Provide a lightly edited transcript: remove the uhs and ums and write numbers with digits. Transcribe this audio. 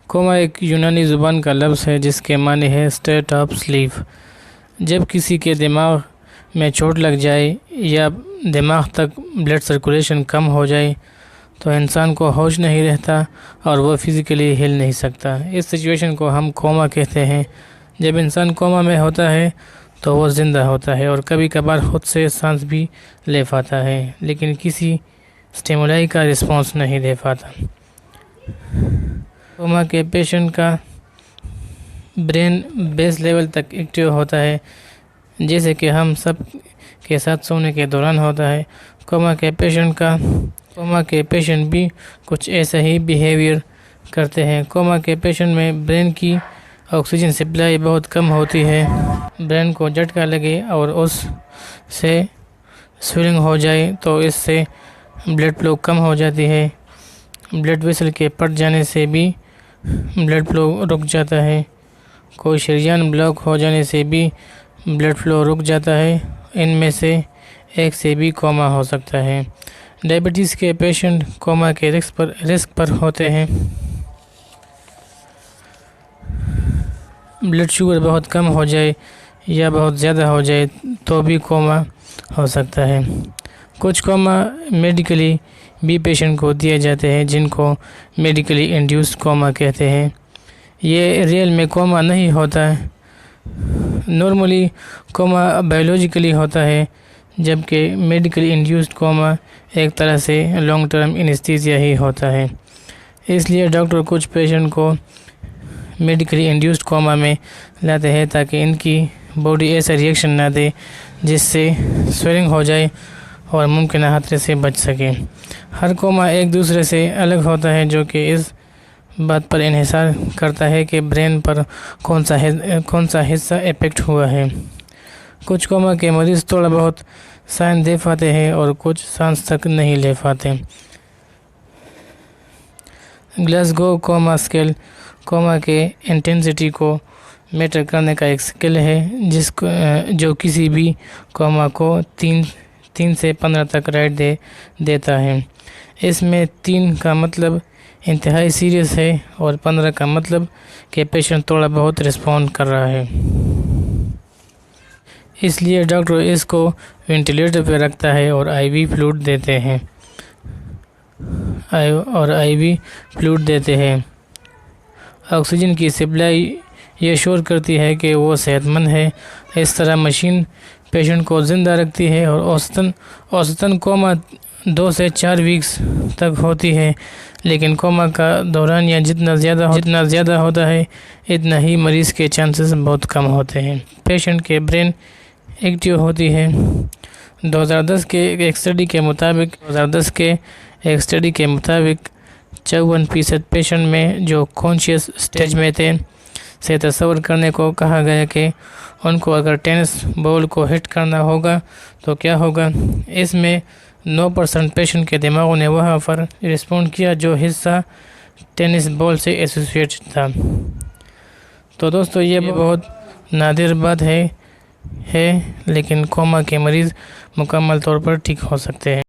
کوما ایک یونانی زبان کا لفظ ہے جس کے معنی ہے اسٹیٹ آف سلیپ۔ جب کسی کے دماغ میں چوٹ لگ جائے یا دماغ تک بلڈ سرکولیشن کم ہو جائے تو انسان کو ہوش نہیں رہتا اور وہ فزیکلی ہل نہیں سکتا۔ اس سچویشن کو ہم کوما کہتے ہیں۔ جب انسان کوما میں ہوتا ہے تو وہ زندہ ہوتا ہے اور کبھی کبھار خود سے سانس بھی لے پاتا ہے، لیکن کسی سٹیمولائی کا رسپانس نہیں دے پاتا۔ کوما کے پیشنٹ کا برین بیس لیول تک ایکٹیو ہوتا ہے، جیسے کہ ہم سب کے ساتھ سونے کے دوران ہوتا ہے۔ کوما کے پیشنٹ بھی کچھ ایسا ہی بیہیویئر کرتے ہیں۔ کوما کے پیشنٹ میں برین کی آکسیجن سپلائی بہت کم ہوتی ہے۔ برین کو جھٹکا لگے اور اس سے سویلنگ ہو جائے تو اس سے بلڈ فلو کم ہو جاتی ہے۔ بلڈ ویسل کے پھٹ جانے سے بھی بلڈ فلو رک جاتا ہے۔ کوئی شریان بلاک ہو جانے سے بھی بلڈ فلو رک جاتا ہے۔ ان میں سے ایک سے بھی کوما ہو سکتا ہے۔ ڈائبٹیز کے پیشنٹ کوما کے رسک پر ہوتے ہیں۔ بلڈ شوگر بہت کم ہو جائے یا بہت زیادہ ہو جائے تو بھی کوما ہو سکتا ہے۔ کچھ کوما میڈیکلی بھی پیشنٹ کو دیے جاتے ہیں، جن کو میڈیکلی انڈیوسڈ کوما کہتے ہیں۔ یہ ریئل میں کوما نہیں ہوتا۔ نارملی کوما بائیولوجیکلی ہوتا ہے، جبکہ میڈیکلی انڈیوسڈ کوما ایک طرح سے لانگ ٹرم انیستھیزیا ہی ہوتا ہے۔ اس لیے ڈاکٹر کچھ پیشنٹ کو میڈیکلی انڈیوسڈ کوما میں لاتے ہیں تاکہ ان کی باڈی ایسا ریئیکشن نہ دے جس سے سویلنگ ہو جائے اور ممکنہ خطرے سے بچ سکے۔ ہر کوما ایک دوسرے سے الگ ہوتا ہے، جو کہ اس بات پر انحصار کرتا ہے کہ برین پر کون سا حصہ افیکٹ ہوا ہے۔ کچھ کوما کے مریض تھوڑا بہت سانس دے پاتے ہیں اور کچھ سانس تک نہیں لے پاتے۔ گلاسگو کوما اسکیل کوما کے انٹینسٹی کو میٹر کرنے کا ایک اسکیل ہے جو کسی بھی کوما کو 3 سے 15 تک ریٹ دیتا ہے۔ اس میں 3 کا مطلب انتہائی سیریس ہے اور 15 کا مطلب کہ پیشنٹ تھوڑا بہت رسپونڈ کر رہا ہے۔ اس لیے ڈاکٹر اس کو وینٹیلیٹر پہ رکھتا ہے اور آئی وی فلوئڈ دیتے ہیں۔ آکسیجن کی سپلائی یہ شور کرتی ہے کہ وہ صحت مند ہے۔ اس طرح مشین پیشنٹ کو زندہ رکھتی ہے اور اوسطاً کوما 2 سے 4 ویکس تک ہوتی ہے، لیکن کوما کا دورانیہ جتنا زیادہ ہوتا ہے اتنا ہی مریض کے چانسز بہت کم ہوتے ہیں۔ پیشنٹ کے برین ایکٹیو ہوتی ہے۔ 2010 کے ایک اسٹڈی کے مطابق 54% پیشنٹ میں جو کانشیس اسٹیج میں تھے سے تصور کرنے کو کہا گیا کہ ان کو اگر ٹینس بال کو ہٹ کرنا ہوگا تو کیا ہوگا۔ اس میں 9% پیشنٹ کے دماغوں نے وہاں پر رسپونڈ کیا جو حصہ ٹینس بال سے ایسوسیٹ تھا۔ تو دوستو یہ بہت نادر بات ہے، لیکن کوما کے مریض مکمل طور پر ٹھیک ہو سکتے ہیں۔